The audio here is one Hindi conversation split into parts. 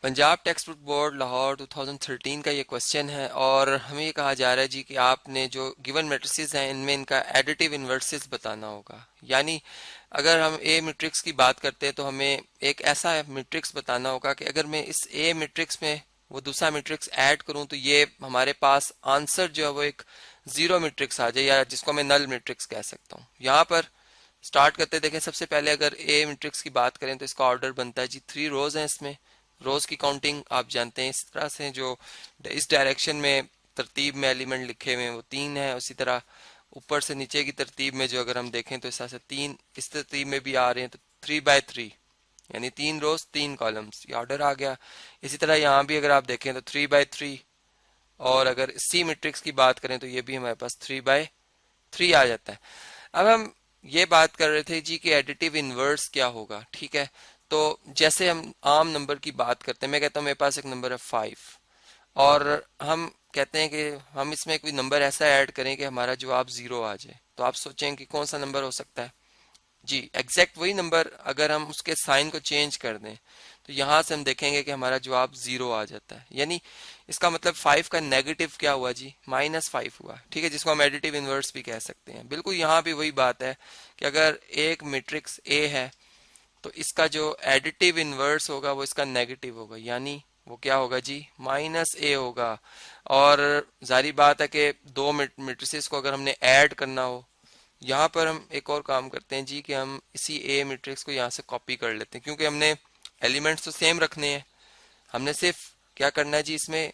Punjab text book board Lahore 2013 का ये क्वेश्चन है और हमें ये कहा जा रहा है जी कि आपने जो गिवन मैट्रिसेस हैं इनमें इनका एडिटिव इन्वर्सेस बताना होगा। यानी अगर हम ए मैट्रिक्स की बात करते हैं तो हमें एक ऐसा मैट्रिक्स बताना होगा कि अगर मैं इस ए मैट्रिक्स में वो दूसरा मैट्रिक्स ऐड करूं तो ये हमारे पास आंसर जो है वो एक जीरो मैट्रिक्स आ जाए, या जिसको मैं नल मैट्रिक्स कह सकता हूँ। यहाँ पर स्टार्ट करते देखें, सबसे पहले अगर ए मैट्रिक्स की बात करें तो इसका ऑर्डर बनता है जी, 3 रोज हैं इसमें। रोज की काउंटिंग आप जानते हैं इस तरह से, जो इस डायरेक्शन में तरतीब में एलिमेंट लिखे हुए हैं वो 3 है। उसी तरह ऊपर से नीचे की तरतीब में जो अगर हम देखें तो इस तरह से 3 इस तरतीब में भी आ रहे हैं, तो 3 बाय 3 यानी 3 रोज 3 कॉलम्स, ये ऑर्डर आ गया। इसी तरह यहाँ भी अगर आप देखें तो 3 बाय 3, और अगर सी मैट्रिक्स की बात करें तो ये भी हमारे पास 3 बाय 3 आ जाता है। अब हम ये बात कर रहे थे जी कि एडिटिव इनवर्स क्या होगा, ठीक है। तो जैसे हम आम नंबर की बात करते हैं, मैं कहता हूँ मेरे पास एक नंबर है 5, और हम कहते हैं कि हम इसमें कोई नंबर ऐसा ऐड करें कि हमारा जवाब 0 आ जाए, तो आप सोचें कि कौन सा नंबर हो सकता है जी। एग्जैक्ट वही नंबर, अगर हम उसके साइन को चेंज कर दें तो यहां से हम देखेंगे कि हमारा जवाब 0 आ जाता है। यानी इसका मतलब 5 का नेगेटिव क्या हुआ जी, -5 हुआ, ठीक है, जिसको हम एडिटिव इनवर्स भी कह सकते हैं। बिल्कुल यहाँ भी वही बात है कि अगर एक मैट्रिक्स ए है तो इसका जो एडिटिव इनवर्स होगा वो इसका नेगेटिव होगा, यानी वो क्या होगा जी, -a होगा। और जारी बात है कि दो मैट्रिसेस को अगर हमने ऐड करना हो, यहाँ पर हम एक और काम करते हैं जी कि हम इसी ए मैट्रिक्स को यहाँ से कॉपी कर लेते हैं, क्योंकि हमने एलिमेंट्स तो सेम रखने हैं, हमने सिर्फ क्या करना है जी, इसमें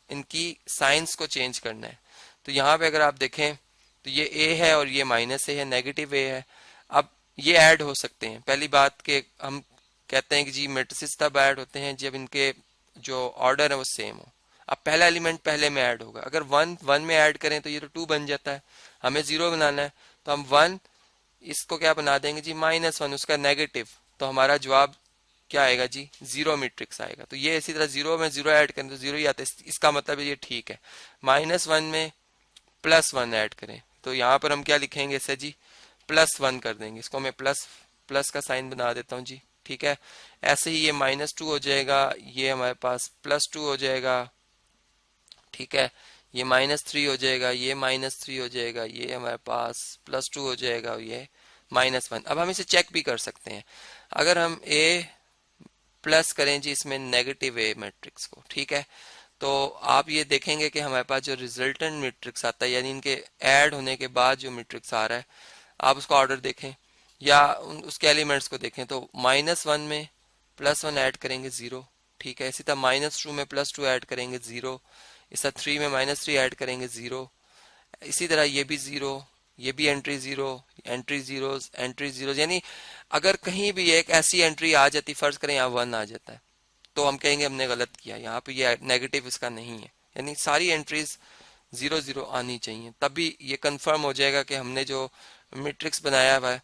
इनकी साइंस को चेंज करना है। तो यहाँ पे अगर आप देखें तो ये ए है और ये -a है, नेगेटिव ए है। अब ये ऐड हो सकते हैं। पहली बात कि हम कहते हैं कि जी मैट्रिसेस तब ऐड होते हैं जब इनके जो ऑर्डर है वो सेम हो। अब पहला एलिमेंट पहले में ऐड होगा, अगर 1 में ऐड करें तो ये तो 2 बन जाता है, हमें 0 बनाना है तो हम 1 इसको क्या बना देंगे जी, -1 उसका नेगेटिव, तो हमारा जवाब क्या आएगा जी, 0 मैट्रिक्स आएगा। तो ये इसी तरह 0 में 0 ऐड करें तो 0 ही आता है, इसका मतलब ये ठीक है। -1 में +1 ऐड करें तो यहाँ पर हम क्या लिखेंगे इसे जी, +1 कर देंगे, इसको मैं प्लस प्लस का साइन बना देता हूँ जी, ठीक है। ऐसे ही ये -2 हो जाएगा, ये हमारे पास +2 हो जाएगा, ठीक है। ये -3 हो जाएगा, ये -3 हो जाएगा, ये हमारे पास +2 हो जाएगा, ये -1। अब हम इसे चेक भी कर सकते हैं, अगर हम ए प्लस करें जी इसमें नेगेटिव ए मैट्रिक्स को, ठीक है, तो आप ये देखेंगे कि हमारे पास जो रिजल्टेंट मैट्रिक्स आता है, यानी इनके ऐड होने के बाद जो मैट्रिक्स आ रहा है, आप उसका ऑर्डर देखें या उसके एलिमेंट्स को देखें, तो -1 में +1 ऐड करेंगे 0, ठीक है। इसी तरह -2 में +2 ऐड करेंगे 0, इस तरह 3 में -3 ऐड करेंगे 0, इसी तरह ये भी 0, ये भी एंट्री 0, एंट्री जीरोज, यानी अगर कहीं भी एक ऐसी एंट्री आ जाती, फर्ज करें यहाँ 1 आ जाता है, तो हम कहेंगे हमने गलत किया, यहाँ पे ये नेगेटिव इसका नहीं है। यानी सारी एंट्रीज 0 0 आनी चाहिए, तभी ये कंफर्म हो जाएगा कि हमने जो मैट्रिक्स बनाया हुआ है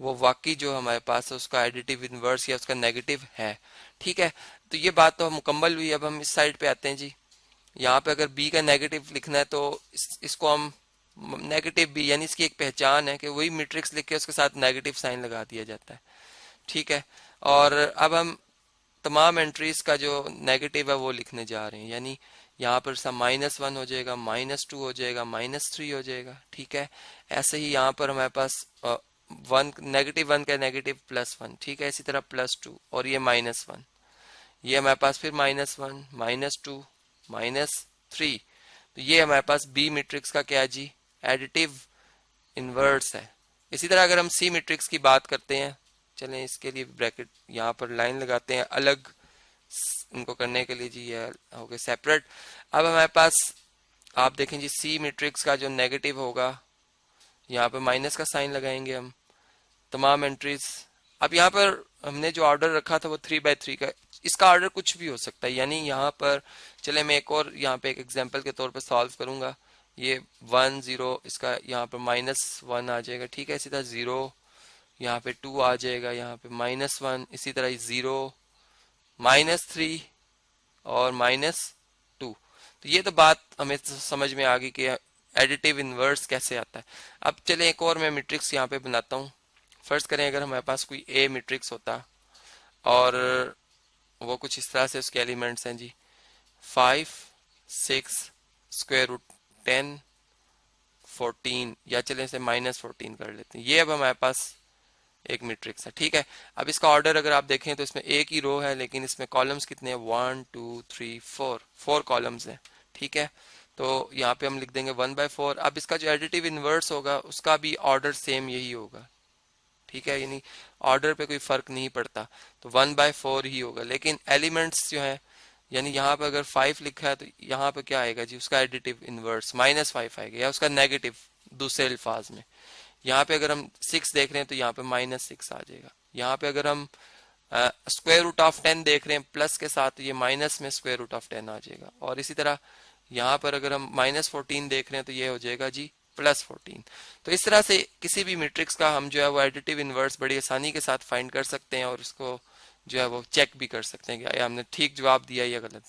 वो वाकई जो हमारे पास है उसका एडिटिव इनवर्स या उसका नेगेटिव है, ठीक है। तो ये बात तो मुकम्मल हुई। अब हम इस साइड पे आते हैं जी, यहाँ पे अगर बी का नेगेटिव लिखना है तो इसको हम नेगेटिव बी, यानी इसकी एक पहचान है कि वही मैट्रिक्स लिख के उसके साथ नेगेटिव साइन लगा दिया जाता है, ठीक है। और अब हम तमाम एंट्रीज का जो नेगेटिव है वो लिखने जा रहे हैं, यानी यहाँ पर सब -1 हो जाएगा, -2 हो जाएगा, -3 हो जाएगा, ठीक है। ऐसे ही यहाँ पर हमारे पास -1 का नेगेटिव +1, ठीक है। इसी तरह +2 और ये -1, ये हमारे पास फिर -1, -2, -3, तो ये हमारे पास बी मैट्रिक्स का क्या है जी, एडिटिव इनवर्स है। इसी तरह अगर हम सी मैट्रिक्स की बात करते हैं, चलें इसके लिए ब्रैकेट यहाँ पर लाइन लगाते हैं अलग इनको करने के लिए जी, ये हो गए सेपरेट। अब हमारे पास आप देखें जी, सी मैट्रिक्स का जो नेगेटिव होगा यहाँ पे माइनस का साइन लगाएंगे हम, तमाम एंट्रीज। अब यहाँ पर हमने जो ऑर्डर रखा था वो 3 बाय 3 का, इसका ऑर्डर कुछ भी हो सकता है। यानी यहाँ पर चले मैं एक और यहाँ पे एक एग्जांपल के तौर पे सॉल्व करूंगा, ये 1 0, इसका यहाँ पर -1 आ जाएगा, ठीक है। इसी तरह 0, यहाँ पे 2 आ जाएगा, यहाँ पे -1, इसी तरह 0, -3 और -2। तो ये तो बात हमें समझ में आ गई कि एडिटिव इनवर्स कैसे आता है। अब चले एक और मैं मैट्रिक्स यहाँ पे बनाता हूँ। फर्ज करें अगर हमारे पास कोई ए मैट्रिक्स होता और वो कुछ इस तरह से उसके एलिमेंट्स हैं जी, 5, 6, स्क्वायर रूट 10, 14, या चले इसे -14 कर लेते हैं। ये अब हमारे पास एक मैट्रिक्स है, ठीक है। अब इसका ऑर्डर अगर आप देखें तो इसमें एक ही रो है, लेकिन इसमें कॉलम्स कितने हैं, 1, 2, 3, 4, 4 कॉलम्स हैं, ठीक है। तो यहाँ पे हम लिख देंगे 1/4। अब इसका जो एडिटिव इनवर्स होगा उसका भी ऑर्डर सेम यही होगा, ठीक है, यानी ऑर्डर पे कोई फर्क नहीं पड़ता, तो 1/4 ही होगा। लेकिन एलिमेंट्स जो है, यानी यहाँ पे अगर 5 लिखा है तो यहाँ पे क्या आएगा जी, उसका एडिटिव इनवर्स -5 आएगा, या उसका नेगेटिव दूसरे अल्फाज में। यहाँ पे अगर हम 6 देख रहे हैं तो यहाँ पे -6 आ जाएगा। यहाँ पे अगर हम स्क्वायर रूट ऑफ 10 देख रहे हैं प्लस के साथ, तो ये माइनस में स्क्वायर रूट ऑफ 10 आ जाएगा। और इसी तरह यहाँ पर अगर हम -14 देख रहे हैं तो ये हो जाएगा जी +14। तो इस तरह से किसी भी मैट्रिक्स का हम जो है वो एडिटिव इनवर्स बड़ी आसानी के साथ फाइंड कर सकते हैं, और उसको जो है वो चेक भी कर सकते हैं कि हमने ठीक जवाब दिया या गलत।